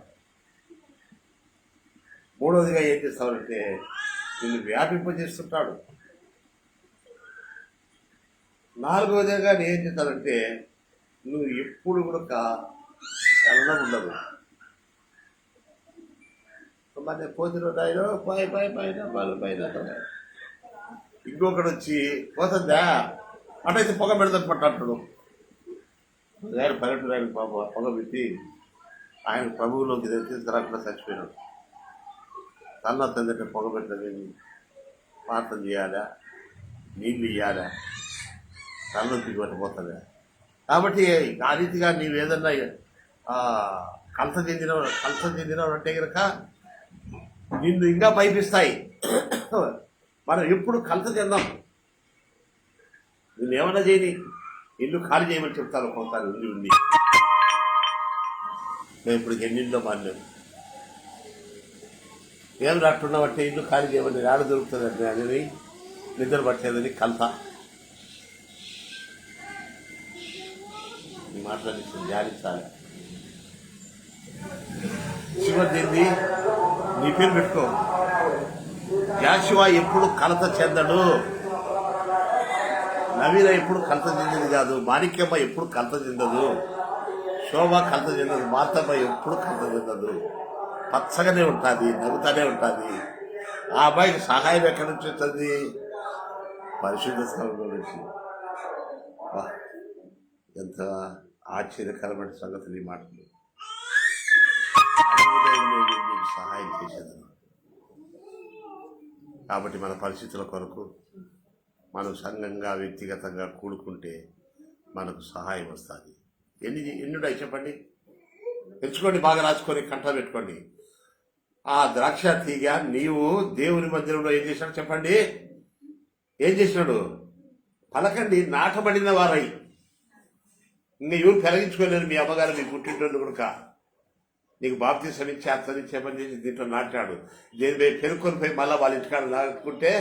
మూడవదిగా ఏం చేస్తావంటే నిన్ను వ్యాపింపజేస్తుంటాడు. నాలుగవదిగా నేను ఏం చేస్తానంటే నువ్వు ఎప్పుడు కూడా చలనం ఉండదు. మన పోతున్న ఆయన పైన ఇంకొకటి వచ్చి పోతుందా అటైతే పొగ పెడతాను పట్టాడు. ఆయన పల్లెటూరు ఆయన పొగ పెట్టి ఆయన ప్రభువులోకి తీసుకురాకుండా చచ్చిపోయినాడు. తల్ల తండ్రి పొగ పెట్టలేదు, ప్రార్థన చేయాలా, నీళ్ళు ఇవ్వాలా, తలనొప్పి పట్టిపోతుందా. కాబట్టి ఆ రీతిగా నీవు ఏదన్నా కలత చెందినవాడు అంటే కనుక నిన్ను ఇంకా పైపిస్తాయి. మనం ఎప్పుడు కలత చెందాం. నిన్ను ఏమన్నా చేయని ఇల్లు ఖాళీ చేయమని చెప్తాను పోతాను ఉండి మేము ఇప్పుడు ఎన్నింటిలో మాట్లాడు ఏం రాట్టున్నామంటే ఇల్లు ఖాళీ చేయమని రాడు దొరుకుతుందండి అని నిద్ర పట్టేదని కలత. మాట్లాడి ధ్యానించాలి. శివదేవి నీ పేరు పెట్టుకో. యాషువా ఎప్పుడు కలత చెందడు. నవీన ఎప్పుడు కలత చెందింది కాదు. మాణిక్యమ్మ ఎప్పుడు కలత చెందదు. శోభ కలత చెందదు. మాతమ్మ ఎప్పుడు కలత చెందదు. పచ్చగానే ఉంటుంది, నవ్వుతానే ఉంటుంది. ఆ అబ్బాయికి సహాయం ఎక్కడి నుంచి వస్తుంది? పరిశుద్ధ స్థలంలో నుంచి. ఎంత ఆశ్చర్యకరమైన సంగతులు ఈ మాటలు. మీకు సహాయం చేసేది. కాబట్టి మన పరిస్థితుల కొరకు మనం సంఘంగా వ్యక్తిగతంగా కూడుకుంటే మనకు సహాయం వస్తుంది. ఎన్నుడై చెప్పండి, తెచ్చుకోండి, బాగా రాసుకొని కంట పెట్టుకోండి. ఆ ద్రాక్ష తీగ నీవు దేవుని మందిరంలో ఏం చేసినాడు చెప్పండి? ఏం చేసినాడు? పలకండి, నాటబడిన వారై. ఇంకా ఎవరు పెరగించుకోలేరు. మీ అమ్మగారు మీ పుట్టింటోళ్ళు కూడా నీకు బాప్తీసం ఇచ్చి అత్తనిచ్చే పని చేసి దీంట్లో నాటాడు. దేని పెరుక్కొని పోయి మళ్ళీ వాళ్ళ ఇంటికాడ నాటుకుంటే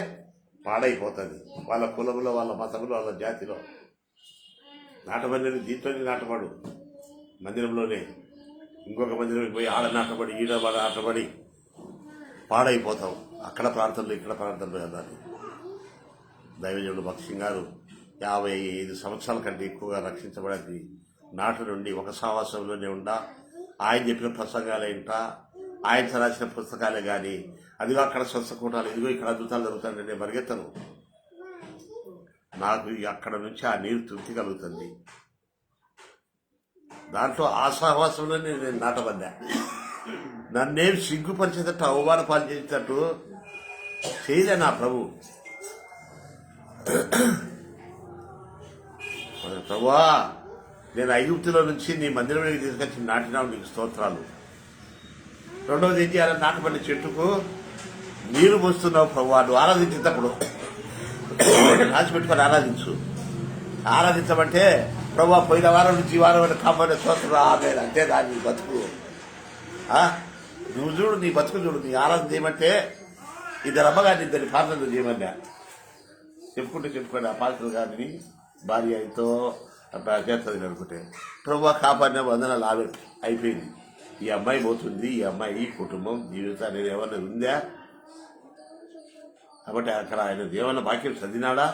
పాడైపోతుంది. వాళ్ళ కులంలో, వాళ్ళ మతంలో, వాళ్ళ జాతిలో నాటబడి దీంట్లోనే నాటబడు. మందిరంలోనే ఇంకొక మందిరంకి పోయి ఆడ నాటబడి ఈడ నాటబడి పాడైపోతావు. అక్కడ ప్రాంతంలో ఇక్కడ ప్రాంతంలో వెళ్ళాలి. దైవజనుడు భక్సింగ్ గారు 55 సంవత్సరాల కంటే ఎక్కువగా రక్షించబడింది నాటు నుండి ఒక సహవాసంలోనే ఉండా. ఆయన చెప్పిన ప్రసంగాలే ఇంట, ఆయన రాసిన పుస్తకాలే కానీ అదిగో అక్కడ స్వస్థకూటాలు, ఇదిగో ఇక్కడ అద్భుతాలు జరుగుతాయంటే నేను పరిగెత్తను. నాకు అక్కడ నుంచి ఆ నీరు తృప్తి కలుగుతుంది. దాంట్లో ఆ సహవాసంలోనే నేను నాటబడ్డా. నన్నేం సిగ్గుపరిచేటట్టు, అవమాన పాలు చేసేటట్టు చేయలే నా ప్రభు. ప్రభువా, నేను ఐగుప్తులో నుంచి నీ మందిరంలోకి తీసుకొచ్చి నాటినావు, నీకు స్తోత్రాలు. రెండవది ఏం చేయాలి? నాటబడిన చెట్టుకు నీరు పోస్తున్నావు ప్రభువా. నువ్వు ఆరాధించేటప్పుడు రాసిపెట్టుకొని ఆరాధించు. ఆరాధించమంటే ప్రభువా పోయిన వారం నుంచి ఈ వారం కాపాడే స్తోత్రం ఆమె అంతే. దాన్ని నీ బతుకు నువ్వు చూడు, నీ బతుకు చూడు. నీ ఆరాధన చేయమంటే ఇద్దరు అమ్మగారిని ఇద్దరి ప్రార్థనలు చేయమన్నా. చెప్పుకోండి ఆ పాత్రలు గారిని భార్య ఎంతో చేస్తుంది అనుకుంటే ప్రభువా కాపాడిన వందనాలు ఆమె అయిపోయింది. ఈ అమ్మాయి పోతుంది, ఈ అమ్మాయి కుటుంబం జీవితం అనేది ఏమన్నా ఉందా? కాబట్టి అక్కడ ఆయన ఏమన్నా వాక్యం చదివినాడా?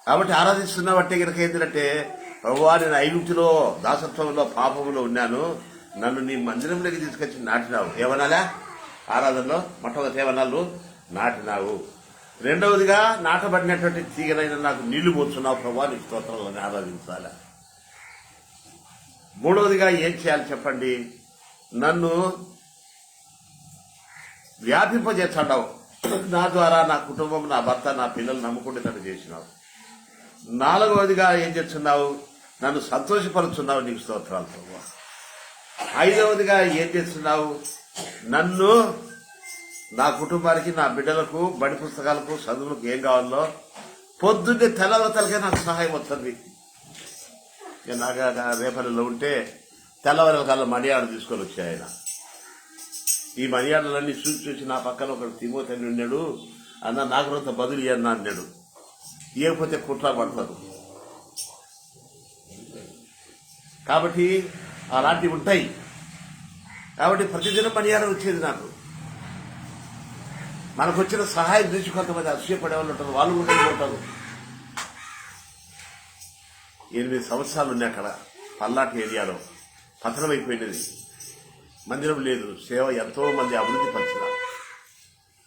కాబట్టి ఆరాధిస్తున్నట్టే కనుక ఏంటంటే ప్రభువా నేను ఐగుప్తులో దాసత్వంలో పాపంలో ఉన్నాను, నన్ను నీ మందిరంలోకి తీసుకొచ్చి నాటినావు. ఏమనాలా? ఆరాధనలో మొట్టమొదటి ఏమన్నాళ్ళు నాటినావు. రెండవదిగా నాటబడినటువంటి తీగనైనా నాకు నీళ్లు పోతున్నావు ప్రభువా, నీ స్తోత్రాలను ఆరాధించాలా. మూడవదిగా ఏం చేయాలి చెప్పండి? నన్ను వ్యాపింపజేస్తున్నావు. నా ద్వారా నా కుటుంబం, నా భర్త, నా పిల్లలు నమ్ముకునేటట్టు చేసినావు. నాలుగవదిగా ఏం చేస్తున్నావు? నన్ను సంతోషపరుచున్నావు, నీకు స్తోత్రాలు ప్రభువా. ఐదవదిగా ఏం చేస్తున్నావు? నన్ను, నా కుటుంబానికి, నా బిడ్డలకు, బడి పుస్తకాలకు, చదువులకు ఏం కావాలో పొద్దున్నే తెల్లవతలకే నాకు సహాయం వస్తుంది. నాగా రేపల్లిలో ఉంటే తెల్లవారి కాలం మణియాడు తీసుకొని వచ్చాయి ఆయన. ఈ మణియాడలన్నీ చూసి నా పక్కన ఒకడు తిమోతి ఉన్నాడు అన్న, నాకు రోజు బదులు అన్నా అన్నాడు. ఇవ్వకపోతే కుట్ర పడతారు. కాబట్టి అలాంటివి ఉంటాయి. కాబట్టి ప్రతిదినం మర్యాద వచ్చేది నాకు. మనకు వచ్చిన సహాయం చూసి కొంతమంది అసూయపడే వాళ్ళు ఉంటారు, వాళ్ళు కూడా ఉంటారు. 8 సంవత్సరాలు ఉన్నాయి అక్కడ పల్నాటి ఏరియాలో, పతనమైపోయినది, మందిరం లేదు, సేవ ఎంతో మంది అభివృద్ధి పరిచిన.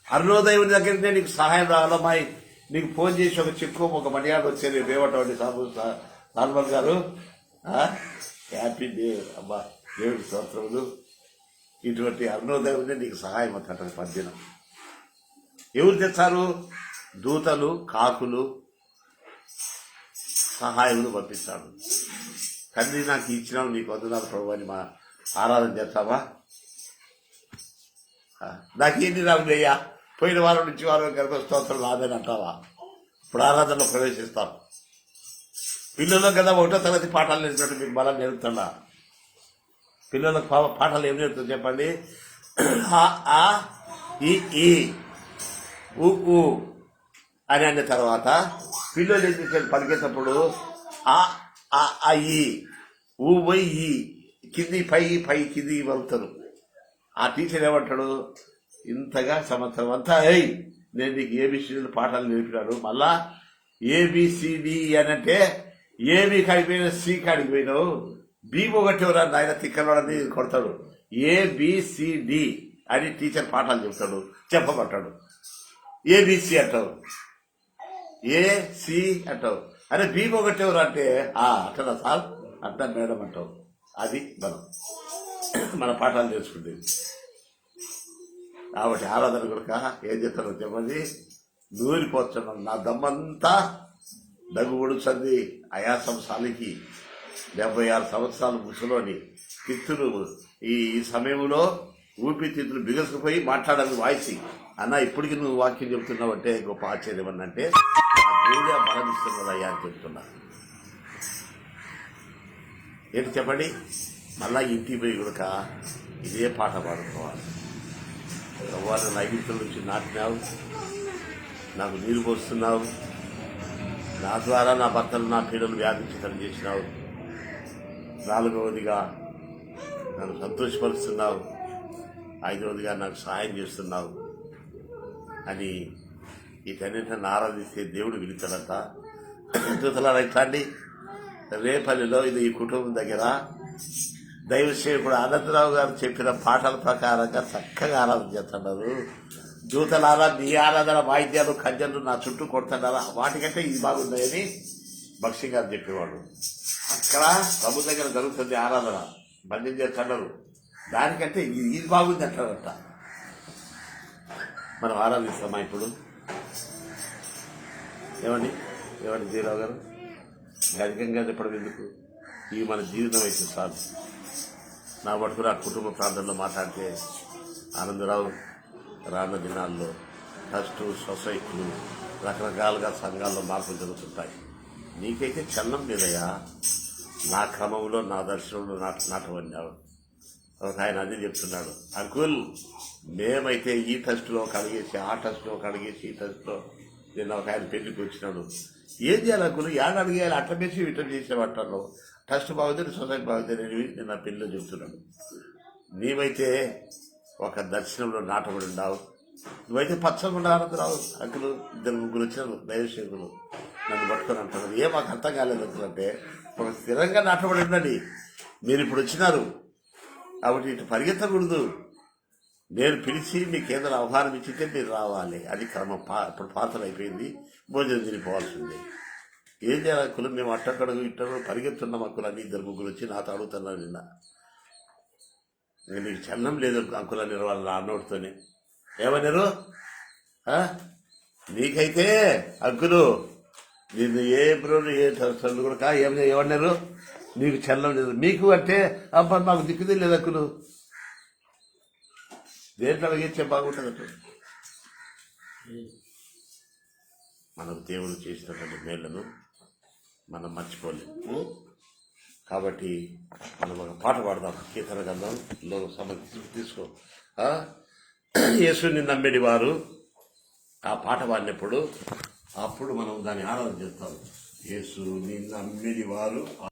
అరుణోదయం దగ్గరనే నీకు సహాయం రావాలమ్మాయి, నీకు ఫోన్ చేసి ఒక చెక్కు ఒక మర్యాద వచ్చేది వేవటండి సాల్మన్ గారు, హ్యాపీ డే అమ్మా, దేవుడి స్తోత్రములు. ఇటువంటి అరుణోదయం నీకు సహాయం అవుతాడు. పద్యం ఎవరు తెచ్చారు? దూతలు, కాకులు సహాయములు పంపిస్తాడు. తండ్రి నాకు ఇచ్చినావు, నీకు వందనాలు ప్రభు అని మా ఆరాధన చేస్తావా? నాకేంటి రావులయ్యా, పోయిన వారం నుంచి వారం కనుక స్తోత్రం రాదని అంటావా? ఇప్పుడు ఆరాధనలో ప్రవేశిస్తాం. పిల్లలు కదా 1వ తరగతి పాఠాలు నేర్పినట్టు మీకు బలం నేర్పుతున్నా. పిల్లలకు పాఠాలు ఏం నేర్పుతుంది చెప్పండి? ఆ ఈ ఊ అని అన్న తర్వాత పిల్లలు ఏం చేశారు? పలికేటప్పుడు ఆ ఈ ఊ వై ఈ కింది పై కింది వలుతారు. ఆ టీచర్ ఏమంటాడు? ఇంతగా సంవత్సరం అంతా నేను నీకు ఏబిసిడీలు పాఠాలు నేర్పినాడు, మళ్ళా ఏబిసిడి అని అంటే ఏబి కాడిపోయినా సి కాడికి పోయినావు, బి ఒకటివరా నాయన తిక్కలని కొడతాడు. ఏబిసిడి అని టీచర్ పాఠాలు చెప్తాడు, చెప్పమంటాడు. ఏబిసి అంటావు, ఏసి అంటావు, అరే బి ఒకటివరా అంటే అంటారా సార్ అంటా మేడం అంటావు. అది మన పాఠాలు నేర్చుకుంటేది. కాబట్టి ఆరాధన కొడుక ఏం చెప్తారో చెప్పండి, నూరిపోతున్నాను. నా దమ్మంతా దగ్గు ఉడుచుంది, ఆయాసం సాలికి 76 సంవత్సరాలు ముసలోని తిత్తులు. ఈ సమయంలో ఊపిరితిత్తులు బిగుసుకుపోయి మాట్లాడాలని వాయిసి అన్న ఇప్పటికి నువ్వు వాక్యం చెబుతున్నావు అంటే గొప్ప ఆశ్చర్యం అన్నంటే దేవుడే బలం ఇస్తున్నాడయ్యా అని చెప్తున్నా. ఏంటి చెప్పండి? మళ్ళా ఇంటికి పోయి కూడా ఇదే పాట పాడుకోవాలి. ఎవరు నైవేద్యం నుంచి నాటినావు, నాకు నీరు పోస్తున్నావు, నా ద్వారా నా భర్తలు నా పిల్లలు వ్యాధించడం చేసినావు, 4వదిగా నన్ను సంతోషపరుస్తున్నావు, 5వదిగా నాకు సహాయం చేస్తున్నావు అని వీటన్నింటిని ఆరాధిస్తే దేవుడు విలుతాడంట. దూతలారా ఇట్లాంటి రేపల్లిలో ఇది ఈ కుటుంబం దగ్గర దైవ సేవకుడు అనంతరావు గారు చెప్పిన పాటల ప్రకారంగా చక్కగా ఆరాధన చేస్తున్నారు. దూతలారా నీ ఆరాధన వాయిద్యాలు ఖంజలు నా చుట్టూ కొడుతున్నారా, వాటికంటే ఇది బాగున్నాయని బక్షి గారు చెప్పేవాడు. అక్కడ ప్రభు దగ్గర జరుగుతుంది ఆరాధన, భజన చేస్తున్నారు, దానికంటే ఇది బాగుంది అంటారంట. మనం ఆరాధిస్తామా ఇప్పుడు? ఏమండి జీరావు గారు అధికంగా చెప్పడం ఎందుకు? ఇవి మన జీవితం అయితే సార్. నా మటుకు నా కుటుంబ ప్రాంతంలో మాట్లాడితే ఆనందరావు రానున్న దినాల్లో ట్రస్ట్ సొసైటీలు రకరకాలుగా సంఘాల్లో మార్పులు జరుగుతుంటాయి. నీకైతే చలనం లేదయ్యా, నా క్రమంలో నా దర్శనంలో నాటవన్నావు. ఒక ఆయన అదే చెప్తున్నాడు, అంకుల్ మేమైతే ఈ టెస్ట్లో కడిగేసి ఆ టెస్ట్లో కడిగేసి ఈ టెస్ట్లో. నిన్న ఒక ఆయన పెళ్లికి వచ్చినాడు, ఏం చేయాలి అంకుల్, ఏడ అడిగేయాలి, అట్ట చేసి ఇట్లా చేసేవాటాను, టెస్ట్ బాగుంది సొసైటీ బాగుంది అని నిన్న పెళ్లిలో చెప్తున్నాడు. నీవైతే ఒక దర్శనంలో నాటబడి ఉన్నావు. నువ్వైతే పచ్చకుండా ఆనందరావు అంకులు 2-3 వచ్చినారు దైవసేకులు నన్ను పట్టుకొని అంటున్నారు. మాకు అర్థం కాలేదు అంకులు అంటే, ఒక స్థిరంగా నాటబడి ఉండండి. మీరు ఇప్పుడు వచ్చినారు కాబట్టి ఇటు పరిగెత్తకూడదు. నేను పిలిచి మీ కేంద్ర ఆహ్వానం ఇచ్చితే మీరు రావాలి. అది క్రమం. ఇప్పుడు పాత్రలు అయిపోయింది, భోజనం తినిపోవాల్సిందే. ఏం చేయాలి అంకులు, మేము అట్టక్కడకు ఇట్టడు పరిగెత్తున్నాం అంకులు అని 2-3 వచ్చి నాతో అడుగుతున్నారు. నిన్న నీకు చలనం లేదు అంకుల్ అని వాళ్ళ నాన్నోడితోనే. ఏమన్నారు? నీకైతే అంకులు నిన్ను ఏ బ్రోలు ఏ చదువు కూడా ఏమన్నారు? నీకు చలనం లేదు. మీకు అంటే అబ్బా మాకు దిక్కుదే లేదు అంకులు. దేంట్లో అడిగితే బాగుంటుంది. మనకు దేవుడు చేసినటువంటి మేళ్లను మనం మర్చిపోలేము. కాబట్టి మనం ఒక పాట పాడదాం. కీర్తన గ్రంథంలో తీసుకో. యేసుని నమ్మిడి వారు ఆ పాట పాడినప్పుడు అప్పుడు మనం దాన్ని ఆరాధన చేస్తాం. యేసుని నమ్మిడి వారు